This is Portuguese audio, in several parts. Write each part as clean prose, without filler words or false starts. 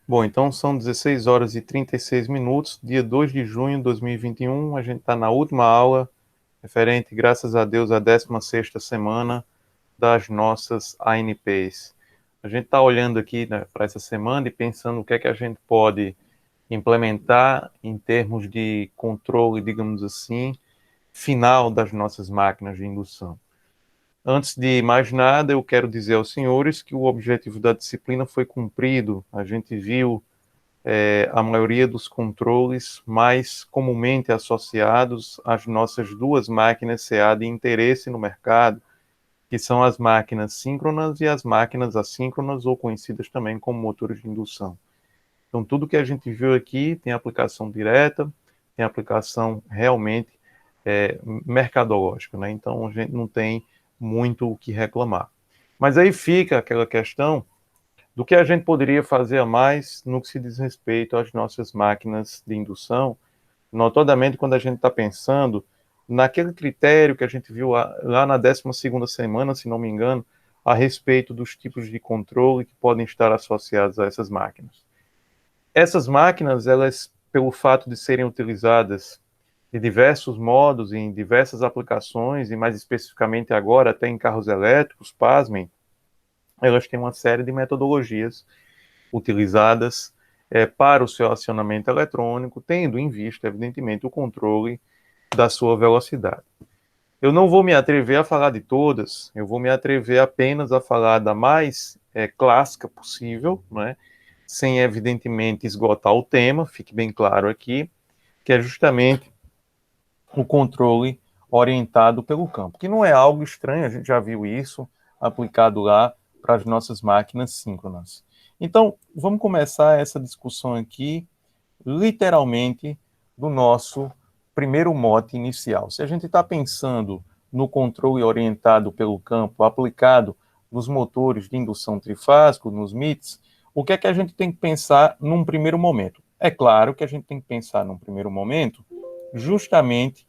Bom, então são 16 horas e 36 minutos, dia 2 de junho de 2021. A gente está na última aula, referente, graças a Deus, à 16ª semana das nossas ANPs. A gente está olhando aqui, né, para essa semana e pensando o que é que a gente pode implementar em termos de controle, digamos assim, final das nossas máquinas de indução. Antes de mais nada, eu quero dizer aos senhores que o objetivo da disciplina foi cumprido. A gente viu a maioria dos controles mais comumente associados às nossas duas máquinas CA de interesse no mercado, que são as máquinas síncronas e as máquinas assíncronas, ou conhecidas também como motores de indução. Então, tudo que a gente viu aqui tem aplicação direta, tem aplicação realmente mercadológica, né? Então, a gente não tem muito o que reclamar. Mas aí fica aquela questão do que a gente poderia fazer a mais no que se diz respeito às nossas máquinas de indução, notadamente quando a gente está pensando naquele critério que a gente viu lá na 12ª semana, se não me engano, a respeito dos tipos de controle que podem estar associados a essas máquinas. Essas máquinas, elas, pelo fato de serem utilizadas de diversos modos, em diversas aplicações, e mais especificamente agora até em carros elétricos, pasmem, elas têm uma série de metodologias utilizadas para o seu acionamento eletrônico, tendo em vista, evidentemente, o controle da sua velocidade. Eu não vou me atrever a falar de todas, eu vou me atrever apenas a falar da mais clássica possível, né? Sem, evidentemente, esgotar o tema, fique bem claro aqui, que é justamente o controle orientado pelo campo, que não é algo estranho, a gente já viu isso aplicado lá para as nossas máquinas síncronas. Então, vamos começar essa discussão aqui, literalmente, do nosso primeiro mote inicial. Se a gente está pensando no controle orientado pelo campo aplicado nos motores de indução trifásico, nos MITs, o que é que a gente tem que pensar num primeiro momento? É claro que a gente tem que pensar num primeiro momento justamente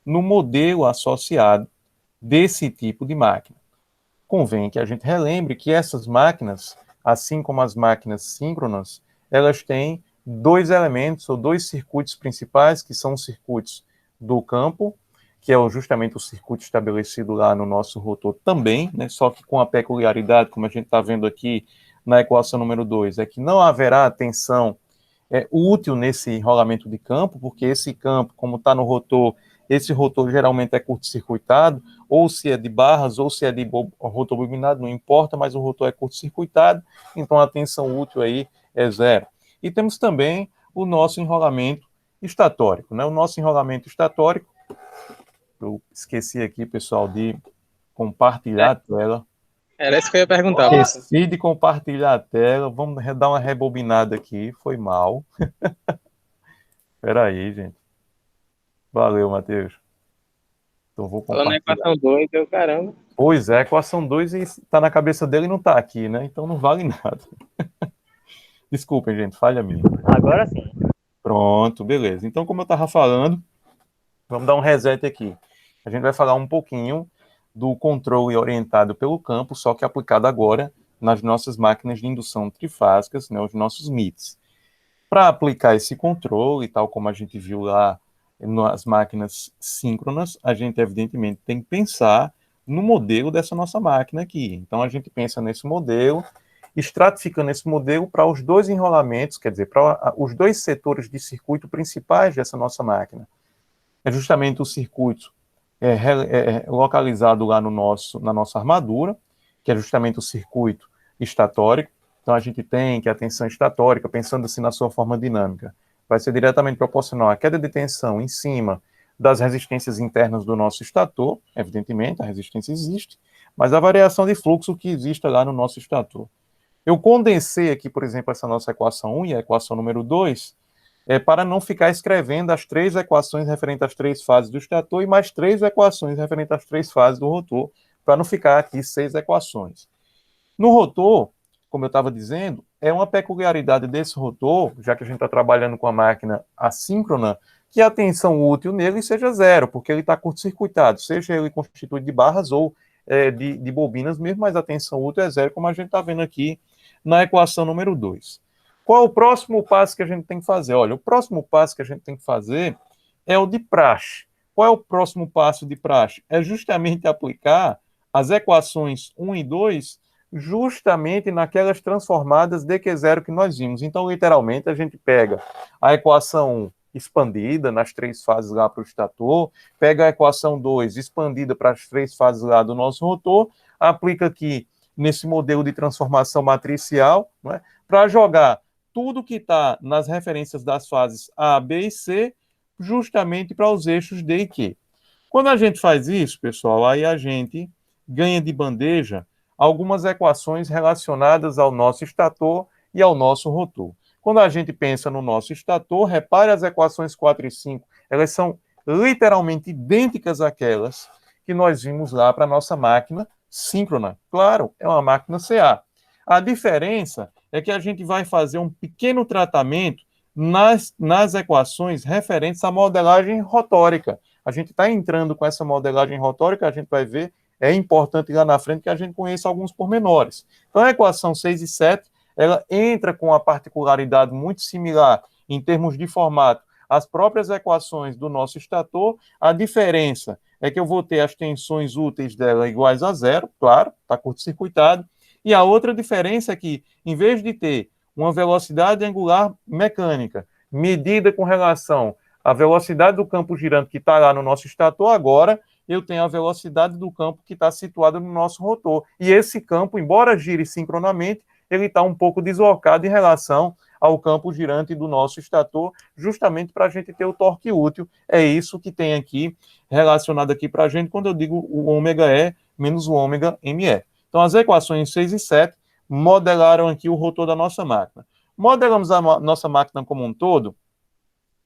no modelo associado desse tipo de máquina. Convém que a gente relembre que essas máquinas, assim como as máquinas síncronas, elas têm dois elementos ou dois circuitos principais, que são os circuitos do campo, que é justamente o circuito estabelecido lá no nosso rotor também, né? Só que com a peculiaridade, como a gente está vendo aqui na equação número 2, é que não haverá tensão útil nesse rolamento de campo, porque esse campo, como está no rotor, esse rotor geralmente é curto-circuitado, ou se é de barras, ou se é de rotor bobinado, não importa, mas o rotor é curto-circuitado, então a tensão útil aí é zero. E temos também o nosso enrolamento estatórico, né? O nosso enrolamento estatórico, eu esqueci aqui, pessoal, de compartilhar a tela. Era isso que eu ia perguntar, professor. Esqueci de compartilhar a tela, vamos dar uma rebobinada aqui, foi mal. Espera aí, gente. Valeu, Matheus. Então vou Falando na compartilhar. equação 2, eu, caramba. Pois é, equação 2 está na cabeça dele e não está aqui, né? Então não vale nada. Desculpem, gente, falha minha. Agora sim. Pronto, beleza. Então, como eu estava falando, vamos dar um reset aqui. A gente vai falar um pouquinho do controle orientado pelo campo, só que aplicado agora nas nossas máquinas de indução trifásicas, né, os nossos MITs. Para aplicar esse controle, tal como a gente viu lá nas máquinas síncronas, a gente evidentemente tem que pensar no modelo dessa nossa máquina aqui. Então a gente pensa nesse modelo, estratificando esse modelo para os dois enrolamentos, quer dizer, para os dois setores de circuito principais dessa nossa máquina. É justamente o circuito localizado lá na nossa armadura, que é justamente o circuito estatórico. Então, a gente tem que a tensão estatórica, pensando assim na sua forma dinâmica, vai ser diretamente proporcional à queda de tensão em cima das resistências internas do nosso estator, evidentemente, a resistência existe, mas a variação de fluxo que existe lá no nosso estator. Eu condensei aqui, por exemplo, essa nossa equação 1 e a equação número 2, para não ficar escrevendo as três equações referentes às três fases do estator e mais três equações referentes às três fases do rotor, para não ficar aqui 6 equações. No rotor, como eu estava dizendo, é uma peculiaridade desse rotor, já que a gente está trabalhando com a máquina assíncrona, que a tensão útil nele seja zero, porque ele está curto-circuitado, seja ele constituído de barras ou bobinas mesmo, mas a tensão útil é zero, como a gente está vendo aqui na equação número 2. Qual é o próximo passo que a gente tem que fazer? Olha, o próximo passo que a gente tem que fazer é o de praxe. Qual é o próximo passo de praxe? É justamente aplicar as equações 1 e 2 justamente naquelas transformadas de Q0 que nós vimos. Então, literalmente, a gente pega a equação 1 expandida nas 3 fases lá para o estator, pega a equação 2 expandida para as 3 fases lá do nosso rotor, aplica aqui nesse modelo de transformação matricial, né, para jogar tudo que está nas referências das fases A, B e C, justamente para os eixos D e Q. Quando a gente faz isso, pessoal, aí a gente ganha de bandeja algumas equações relacionadas ao nosso estator e ao nosso rotor. Quando a gente pensa no nosso estator, repare as equações 4 e 5, elas são literalmente idênticas àquelas que nós vimos lá para a nossa máquina síncrona. Claro, é uma máquina CA. A diferença é que a gente vai fazer um pequeno tratamento nas equações referentes à modelagem rotórica. A gente está entrando com essa modelagem rotórica, a gente vai ver, é importante lá na frente que a gente conheça alguns pormenores. Então, a equação 6 e 7, ela entra com uma particularidade muito similar em termos de formato às próprias equações do nosso estator. A diferença é que eu vou ter as tensões úteis dela iguais a zero, claro, está curto-circuitado, e a outra diferença é que, em vez de ter uma velocidade angular mecânica medida com relação à velocidade do campo girante que está lá no nosso estator, agora eu tenho a velocidade do campo que está situado no nosso rotor. E esse campo, embora gire sincronamente, ele está um pouco deslocado em relação ao campo girante do nosso estator, justamente para a gente ter o torque útil. É isso que tem aqui, relacionado aqui para a gente, quando eu digo o ômega E menos o ômega ME. Então, as equações 6 e 7 modelaram aqui o rotor da nossa máquina. Modelamos a nossa máquina como um todo?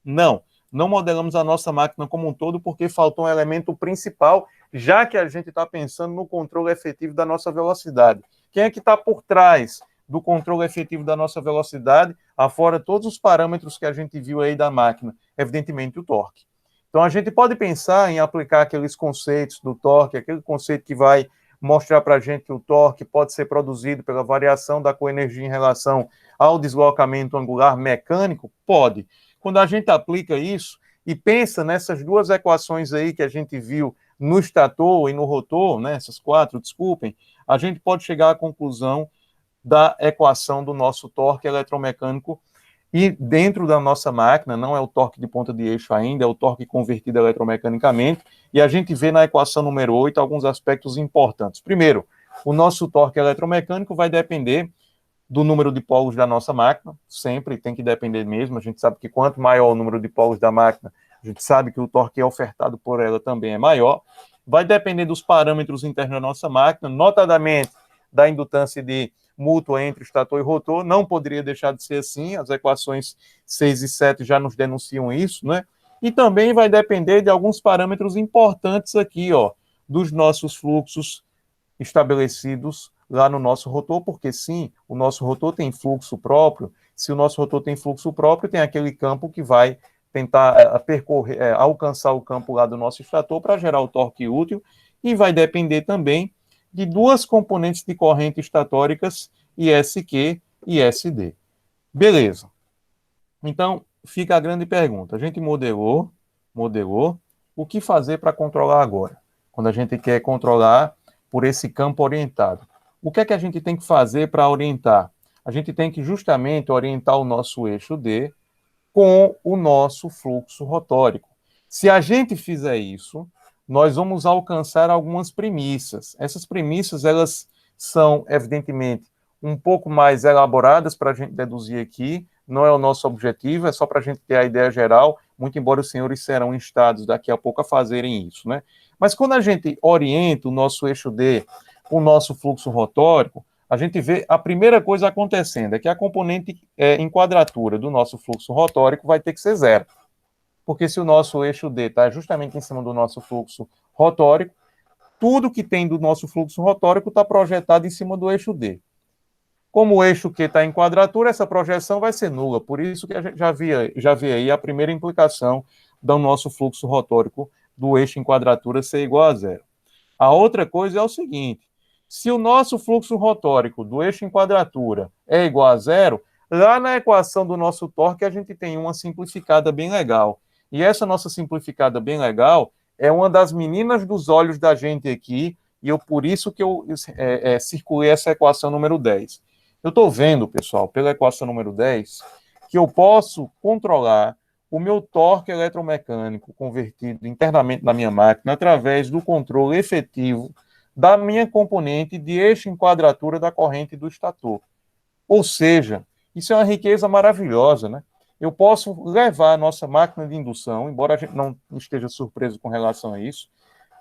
Não modelamos a nossa máquina como um todo porque faltou um elemento principal, já que a gente está pensando no controle efetivo da nossa velocidade. Quem é que está por trás do controle efetivo da nossa velocidade, afora todos os parâmetros que a gente viu aí da máquina? Evidentemente, o torque. Então, a gente pode pensar em aplicar aqueles conceitos do torque, aquele conceito que vai mostrar para a gente que o torque pode ser produzido pela variação da coenergia em relação ao deslocamento angular mecânico? Pode. Quando a gente aplica isso e pensa nessas duas equações aí que a gente viu no estator e no rotor, né, essas 4, desculpem, a gente pode chegar à conclusão da equação do nosso torque eletromecânico e dentro da nossa máquina, não é o torque de ponta de eixo ainda, é o torque convertido eletromecanicamente, e a gente vê na equação número 8 alguns aspectos importantes. Primeiro, o nosso torque eletromecânico vai depender do número de polos da nossa máquina, sempre tem que depender mesmo, a gente sabe que quanto maior o número de polos da máquina, a gente sabe que o torque ofertado por ela também é maior, vai depender dos parâmetros internos da nossa máquina, notadamente da indutância de mútua entre estator e rotor, não poderia deixar de ser assim, as equações 6 e 7 já nos denunciam isso, né? E também vai depender de alguns parâmetros importantes aqui, ó, dos nossos fluxos estabelecidos lá no nosso rotor, porque sim, o nosso rotor tem fluxo próprio. Se o nosso rotor tem fluxo próprio, tem aquele campo que vai tentar percorrer, alcançar o campo lá do nosso estator para gerar o torque útil, e vai depender também de duas componentes de corrente estatóricas, ISQ e SD. Beleza. Então, fica a grande pergunta. A gente modelou, o que fazer para controlar agora? Quando a gente quer controlar por esse campo orientado. O que é que a gente tem que fazer para orientar? A gente tem que justamente orientar o nosso eixo D com o nosso fluxo rotórico. Se a gente fizer isso, nós vamos alcançar algumas premissas. Essas premissas, elas são, evidentemente, um pouco mais elaboradas para a gente deduzir aqui, não é o nosso objetivo, é só para a gente ter a ideia geral, muito embora os senhores serão instados daqui a pouco a fazerem isso, né? Mas quando a gente orienta o nosso eixo D com o nosso fluxo rotórico, a gente vê a primeira coisa acontecendo, é que a componente em quadratura do nosso fluxo rotórico vai ter que ser zero. Porque se o nosso eixo D está justamente em cima do nosso fluxo rotórico, tudo que tem do nosso fluxo rotórico está projetado em cima do eixo D. Como o eixo Q está em quadratura, essa projeção vai ser nula. Por isso que a gente já vê aí a primeira implicação do nosso fluxo rotórico do eixo em quadratura ser igual a zero. A outra coisa é o seguinte, se o nosso fluxo rotórico do eixo em quadratura é igual a zero, Lá na equação do nosso torque, a gente tem uma simplificada bem legal. E essa nossa simplificada bem legal é uma das meninas dos olhos da gente aqui, e por isso que eu circulei essa equação número 10. Eu estou vendo, pessoal, pela equação número 10, que eu posso controlar o meu torque eletromecânico convertido internamente na minha máquina através do controle efetivo da minha componente de eixo em quadratura da corrente do estator. Ou seja, isso é uma riqueza maravilhosa, né? Eu posso levar a nossa máquina de indução, embora a gente não esteja surpreso com relação a isso,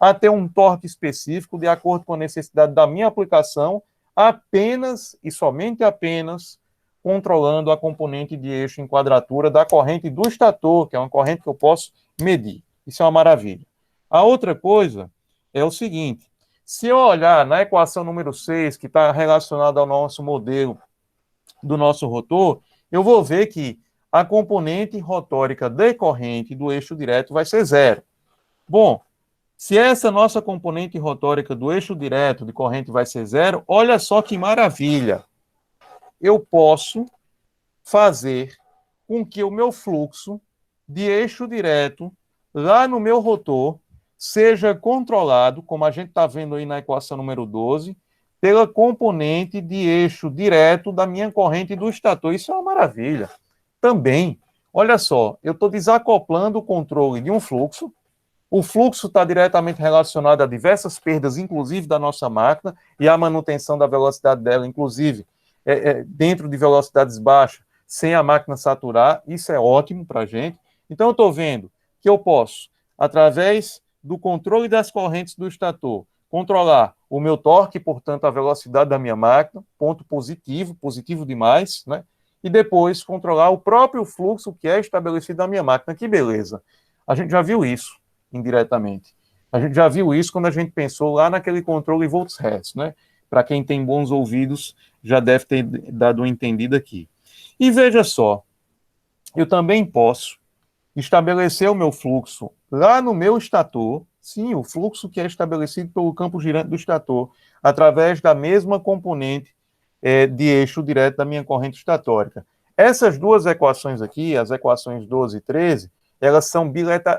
a ter um torque específico de acordo com a necessidade da minha aplicação, apenas e somente apenas controlando a componente de eixo em quadratura da corrente do estator, que é uma corrente que eu posso medir. Isso é uma maravilha. A outra coisa é o seguinte, se eu olhar na equação número 6, que está relacionada ao nosso modelo do nosso rotor, eu vou ver que a componente rotórica decorrente do eixo direto vai ser zero. Bom, se essa nossa componente rotórica do eixo direto de corrente vai ser zero, olha só que maravilha. Eu posso fazer com que o meu fluxo de eixo direto lá no meu rotor seja controlado, como a gente está vendo aí na equação número 12, pela componente de eixo direto da minha corrente do estator. Isso é uma maravilha. Também, olha só, eu estou desacoplando o controle de um fluxo. O fluxo está diretamente relacionado a diversas perdas, inclusive da nossa máquina, e a manutenção da velocidade dela, inclusive, dentro de velocidades baixas, sem a máquina saturar. Isso é ótimo para a gente. Então, eu estou vendo que eu posso, através do controle das correntes do estator, controlar o meu torque, portanto, a velocidade da minha máquina, ponto positivo, positivo demais, né? E depois controlar o próprio fluxo que é estabelecido na minha máquina. Que beleza! A gente já viu isso indiretamente. A gente já viu isso quando a gente pensou lá naquele controle volts-hertz, né? Para quem tem bons ouvidos, já deve ter dado uma entendida aqui. E veja só, eu também posso estabelecer o meu fluxo lá no meu estator, sim, o fluxo que é estabelecido pelo campo girante do estator, através da mesma componente de eixo direto da minha corrente estatórica. Essas duas equações aqui, as equações 12 e 13, elas são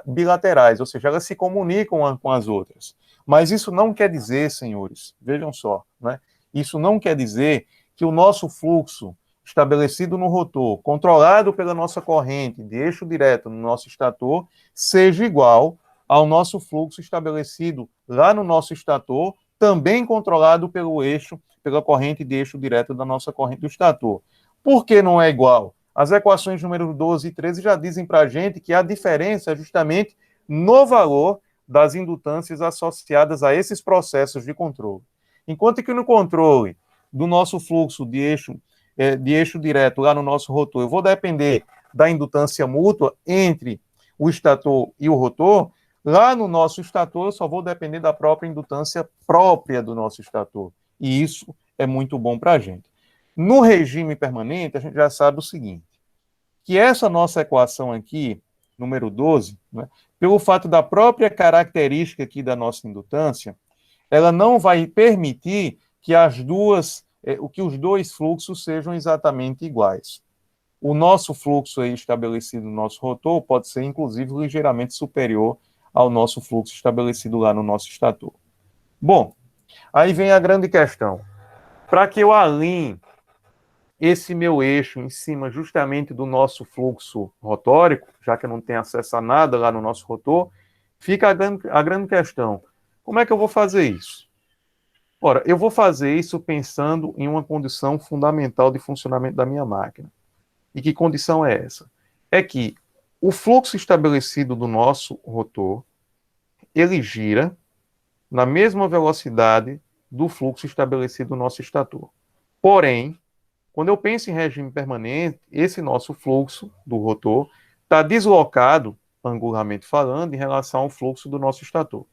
bilaterais, ou seja, elas se comunicam uma com as outras. Mas isso não quer dizer, senhores, vejam só, né? Isso não quer dizer que o nosso fluxo estabelecido no rotor, controlado pela nossa corrente de eixo direto no nosso estator, seja igual ao nosso fluxo estabelecido lá no nosso estator, também controlado pelo eixo, pela corrente de eixo direto da nossa corrente do estator. Por que não é igual? As equações número 12 e 13 já dizem para a gente que a diferença é justamente no valor das indutâncias associadas a esses processos de controle. Enquanto que no controle do nosso fluxo de eixo direto lá no nosso rotor, eu vou depender da indutância mútua entre o estator e o rotor, lá no nosso estator eu só vou depender da própria indutância própria do nosso estator. E isso é muito bom para a gente. No regime permanente, a gente já sabe o seguinte, que essa nossa equação aqui, número 12, né, pelo fato da própria característica aqui da nossa indutância, ela não vai permitir que que os dois fluxos sejam exatamente iguais. O nosso fluxo aí estabelecido no nosso rotor pode ser, inclusive, ligeiramente superior ao nosso fluxo estabelecido lá no nosso estator. Bom, aí vem a grande questão. Para que eu alinhe esse meu eixo em cima justamente do nosso fluxo rotórico, já que eu não tenho acesso a nada lá no nosso rotor, fica a grande questão. Como é que eu vou fazer isso? Ora, eu vou fazer isso pensando em uma condição fundamental de funcionamento da minha máquina. E que condição é essa? É que o fluxo estabelecido do nosso rotor, ele gira na mesma velocidade do fluxo estabelecido no nosso estator. Porém, quando eu penso em regime permanente, esse nosso fluxo do rotor está deslocado, angularmente falando, em relação ao fluxo do nosso estator.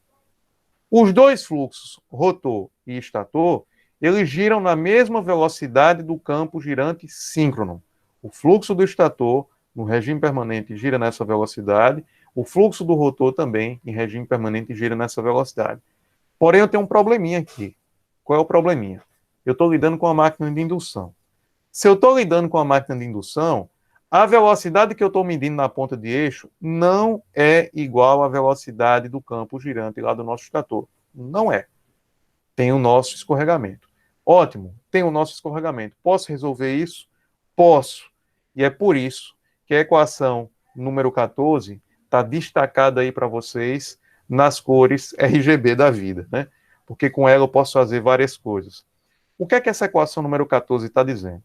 Os dois fluxos, rotor e estator, eles giram na mesma velocidade do campo girante síncrono. O fluxo do estator, no regime permanente, gira nessa velocidade, o fluxo do rotor também, em regime permanente, gira nessa velocidade. Porém, eu tenho um probleminha aqui. Qual é o probleminha? Eu estou lidando com a máquina de indução. Se eu estou lidando com a máquina de indução, a velocidade que eu estou medindo na ponta de eixo não é igual à velocidade do campo girante lá do nosso estator. Não é. Tem o nosso escorregamento. Ótimo, tem o nosso escorregamento. Posso resolver isso? Posso. E é por isso que a equação número 14 está destacada aí para vocês nas cores RGB da vida, né? Porque com ela eu posso fazer várias coisas. O que é que essa equação número 14 está dizendo?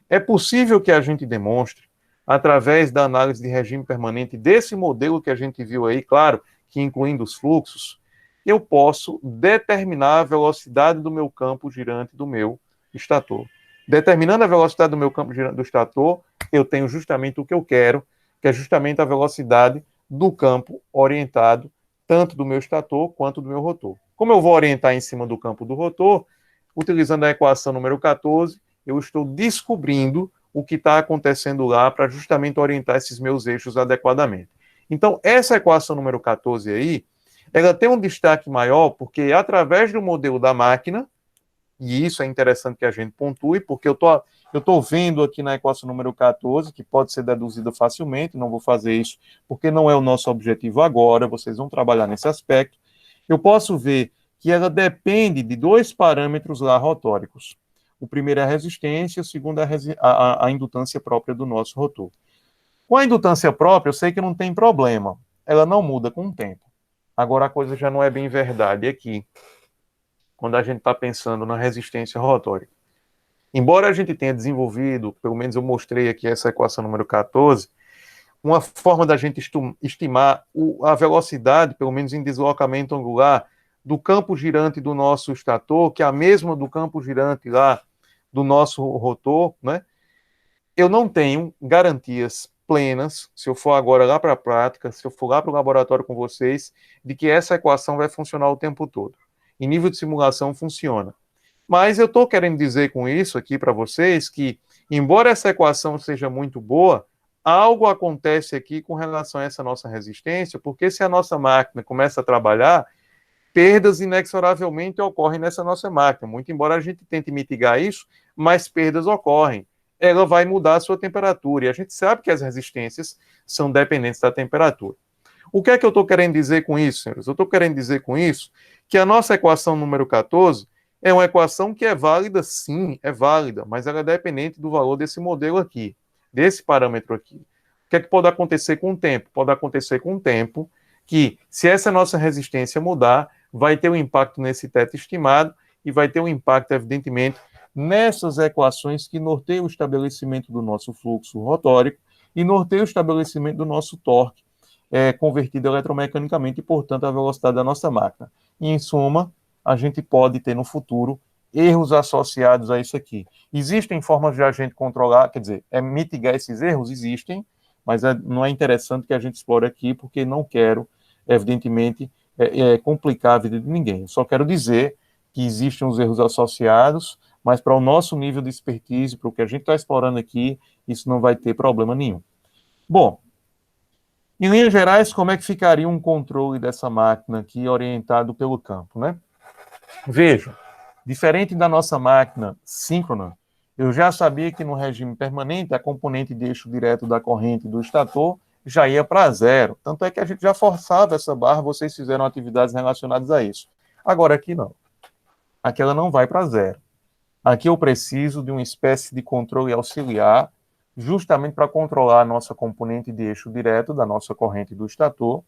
É possível que a gente demonstre, através da análise de regime permanente desse modelo que a gente viu aí, claro, que incluindo os fluxos, eu posso determinar a velocidade do meu campo girante do meu estator. Determinando a velocidade do meu campo girante do estator, eu tenho justamente o que eu quero, que é justamente a velocidade do campo orientado, tanto do meu estator quanto do meu rotor. Como eu vou orientar em cima do campo do rotor, utilizando a equação número 14, eu estou descobrindo o que está acontecendo lá para justamente orientar esses meus eixos adequadamente. Então, essa equação número 14 aí, ela tem um destaque maior porque através do modelo da máquina, e isso é interessante que a gente pontue, porque eu estou vendo aqui na equação número 14, que pode ser deduzida facilmente, não vou fazer isso porque não é o nosso objetivo agora, vocês vão trabalhar nesse aspecto. Eu posso ver que ela depende de dois parâmetros lá rotóricos. O primeiro é a resistência, o segundo é a indutância própria do nosso rotor. Com a indutância própria, eu sei que não tem problema, ela não muda com o tempo. Agora a coisa já não é bem verdade aqui, quando a gente está pensando na resistência rotórica. Embora a gente tenha desenvolvido, pelo menos eu mostrei aqui essa equação número 14, uma forma da gente estimar a velocidade, pelo menos em deslocamento angular, do campo girante do nosso estator, que é a mesma do campo girante lá do nosso rotor, né? Eu não tenho garantias plenas, se eu for agora lá para a prática, se eu for lá para o laboratório com vocês, de que essa equação vai funcionar o tempo todo. Em nível de simulação funciona. Mas eu estou querendo dizer com isso aqui para vocês que, embora essa equação seja muito boa, algo acontece aqui com relação a essa nossa resistência, porque se a nossa máquina começa a trabalhar, perdas inexoravelmente ocorrem nessa nossa máquina. Muito embora a gente tente mitigar isso, mas perdas ocorrem. Ela vai mudar a sua temperatura, e a gente sabe que as resistências são dependentes da temperatura. O que é que eu estou querendo dizer com isso, senhores? Eu estou querendo dizer com isso que a nossa equação número 14 é uma equação que é válida, sim, é válida, mas ela é dependente do valor desse modelo aqui, desse parâmetro aqui. O que é que pode acontecer com o tempo? Pode acontecer com o tempo que, se essa nossa resistência mudar, vai ter um impacto nesse teto estimado e vai ter um impacto, evidentemente, nessas equações que norteiam o estabelecimento do nosso fluxo rotórico e norteiam o estabelecimento do nosso torque, convertido eletromecanicamente e, portanto, a velocidade da nossa máquina. E, em suma, a gente pode ter no futuro erros associados a isso aqui. Existem formas de a gente controlar, quer dizer, mitigar esses erros? Existem, mas não é interessante que a gente explore aqui, porque não quero, evidentemente, complicar a vida de ninguém. Eu só quero dizer que existem os erros associados, mas para o nosso nível de expertise, para o que a gente está explorando aqui, isso não vai ter problema nenhum. Bom, em linhas gerais, como é que ficaria um controle dessa máquina aqui orientado pelo campo, né? Vejam, diferente da nossa máquina síncrona, eu já sabia que no regime permanente a componente de eixo direto da corrente do estator já ia para zero. Tanto é que a gente já forçava essa barra, vocês fizeram atividades relacionadas a isso. Agora aqui não. Aqui ela não vai para zero. Aqui eu preciso de uma espécie de controle auxiliar, justamente para controlar a nossa componente de eixo direto da nossa corrente do estator,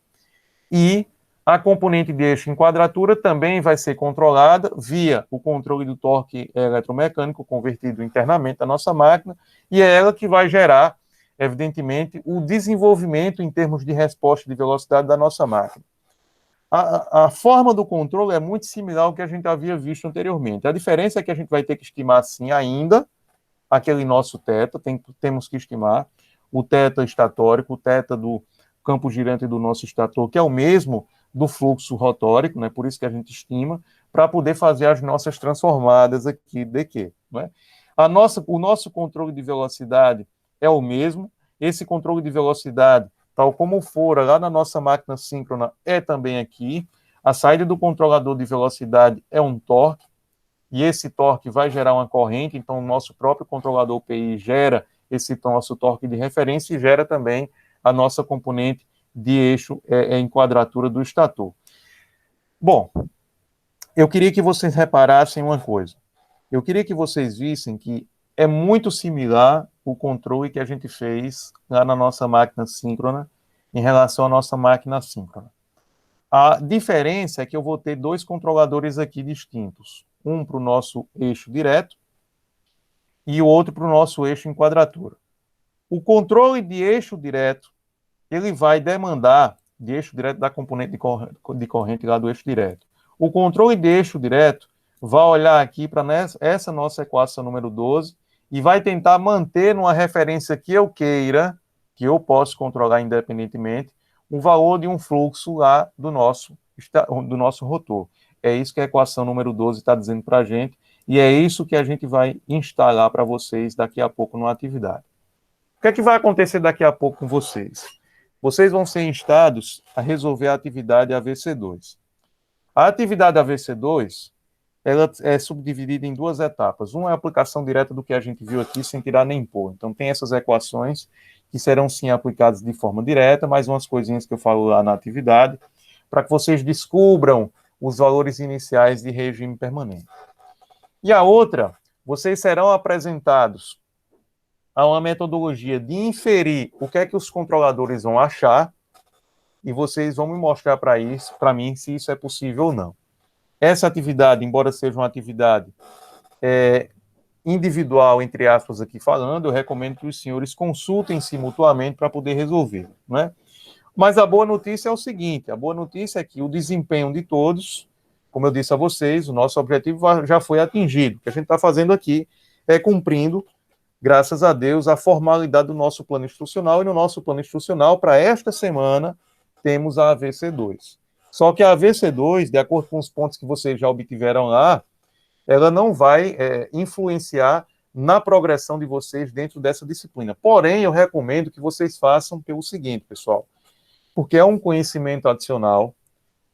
e a componente de eixo em quadratura também vai ser controlada via o controle do torque eletromecânico convertido internamente da nossa máquina, e é ela que vai gerar, evidentemente, o desenvolvimento em termos de resposta de velocidade da nossa máquina. A forma do controle é muito similar ao que a gente havia visto anteriormente. A diferença é que a gente vai ter que estimar, sim, ainda aquele nosso θ, temos que estimar o θ estatórico, o θ do campo girante do nosso estator, que é o mesmo do fluxo rotórico, né? Por isso que a gente estima, para poder fazer as nossas transformadas aqui de Q. Né? O nosso controle de velocidade é o mesmo, esse controle de velocidade, tal como fora lá na nossa máquina síncrona, é também aqui. A saída do controlador de velocidade é um torque, e esse torque vai gerar uma corrente, então o nosso próprio controlador PI gera esse nosso torque de referência e gera também a nossa componente de eixo em quadratura do estator. Bom, eu queria que vocês reparassem uma coisa. Eu queria que vocês vissem que é muito similar o controle que a gente fez lá na nossa máquina síncrona em relação à nossa máquina assíncrona. A diferença é que eu vou ter dois controladores aqui distintos. Um para o nosso eixo direto e o outro para o nosso eixo em quadratura. O controle de eixo direto, ele vai demandar, de eixo direto da componente de corrente lá do eixo direto. O controle de eixo direto vai olhar aqui para essa nossa equação número 12 e vai tentar manter numa referência que eu queira, que eu posso controlar independentemente, o valor de um fluxo lá do nosso rotor. É isso que a equação número 12 está dizendo para a gente, e é isso que a gente vai instalar para vocês daqui a pouco numa atividade. O que é que vai acontecer daqui a pouco com vocês? Vocês vão ser instados a resolver a atividade AVC2. A atividade AVC2, ela é subdividida em duas etapas. Uma é a aplicação direta do que a gente viu aqui, sem tirar nem pôr. Então, tem essas equações que serão, sim, aplicadas de forma direta, mais umas coisinhas que eu falo lá na atividade, para que vocês descubram os valores iniciais de regime permanente. E a outra, vocês serão apresentados a uma metodologia de inferir o que é que os controladores vão achar, e vocês vão me mostrar para mim, se isso é possível ou não. Essa atividade, embora seja uma atividade individual, entre aspas, aqui falando, eu recomendo que os senhores consultem-se mutuamente para poder resolver, né? Mas a boa notícia é o seguinte, a boa notícia é que o desempenho de todos, como eu disse a vocês, o nosso objetivo já foi atingido. O que a gente está fazendo aqui é cumprindo, graças a Deus, a formalidade do nosso plano instrucional, e no nosso plano instrucional, para esta semana, temos a AVC2. Só que a AVC2, de acordo com os pontos que vocês já obtiveram lá, ela não vai influenciar na progressão de vocês dentro dessa disciplina. Porém, eu recomendo que vocês façam pelo seguinte, pessoal, porque é um conhecimento adicional,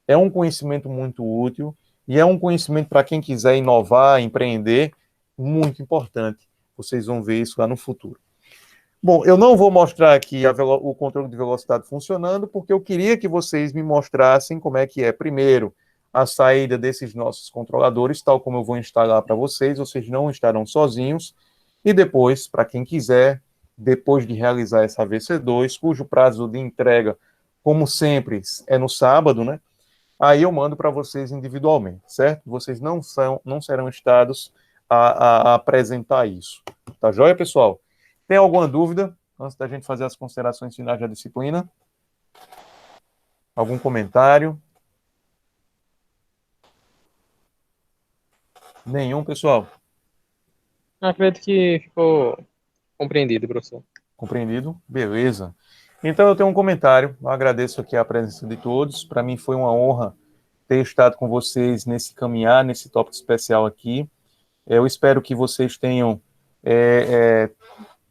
é um conhecimento muito útil, e é um conhecimento para quem quiser inovar, empreender, muito importante. Vocês vão ver isso lá no futuro. Bom, eu não vou mostrar aqui o controle de velocidade funcionando, porque eu queria que vocês me mostrassem como é que é, primeiro, a saída desses nossos controladores, tal como eu vou instalar para vocês não estarão sozinhos, e depois, para quem quiser, depois de realizar essa VC2, cujo prazo de entrega, como sempre, é no sábado, né? Aí eu mando para vocês individualmente, certo? Vocês não serão instados a apresentar isso. Tá joia, pessoal? Tem alguma dúvida antes da gente fazer as considerações finais da disciplina? Algum comentário? Nenhum, pessoal? Acredito que ficou compreendido, professor. Compreendido? Beleza. Então, eu tenho um comentário. Eu agradeço aqui a presença de todos. Para mim foi uma honra ter estado com vocês nesse caminhar, nesse tópico especial aqui. Eu espero que vocês tenham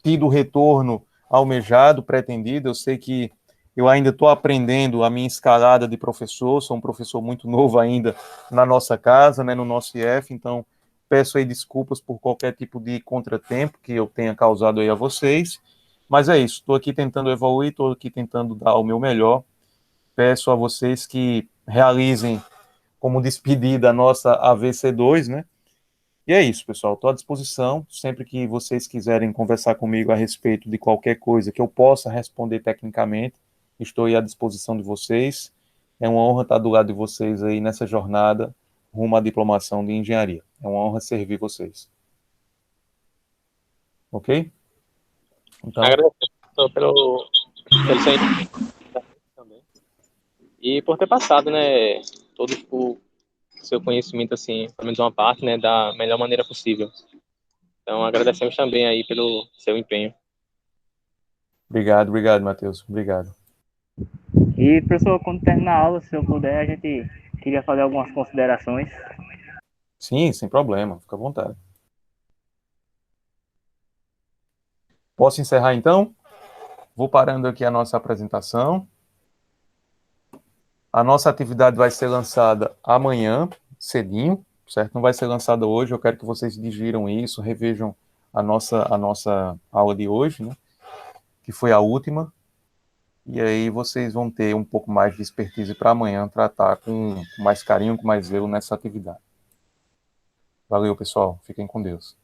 tido o retorno almejado, pretendido. Eu sei que eu ainda estou aprendendo a minha escalada de professor, sou um professor muito novo ainda na nossa casa, né, no nosso IF, então peço aí desculpas por qualquer tipo de contratempo que eu tenha causado aí a vocês, mas é isso, estou aqui tentando evoluir, estou aqui tentando dar o meu melhor, peço a vocês que realizem como despedida a nossa AVC2, né, e é isso, pessoal. Estou à disposição. Sempre que vocês quiserem conversar comigo a respeito de qualquer coisa que eu possa responder tecnicamente, estou aí à disposição de vocês. É uma honra estar do lado de vocês aí nessa jornada rumo à diplomação de engenharia. É uma honra servir vocês. Ok? Então, Agradeço pelo seu empenho também. E por ter passado, né, todo o seu conhecimento, assim, pelo menos uma parte, né, da melhor maneira possível. Então, agradecemos também aí pelo seu empenho. obrigado, Matheus. Obrigado. E, professor, quando terminar a aula, se eu puder, a gente queria fazer algumas considerações. Sim, sem problema. Fica à vontade. Posso encerrar, então? Vou parando aqui a nossa apresentação. A nossa atividade vai ser lançada amanhã, cedinho, certo? Não vai ser lançada hoje, eu quero que vocês digiram isso, revejam a nossa aula de hoje, né? Que foi a última, e aí vocês vão ter um pouco mais de expertise para amanhã tratar com mais carinho, com mais zelo nessa atividade. Valeu, pessoal. Fiquem com Deus.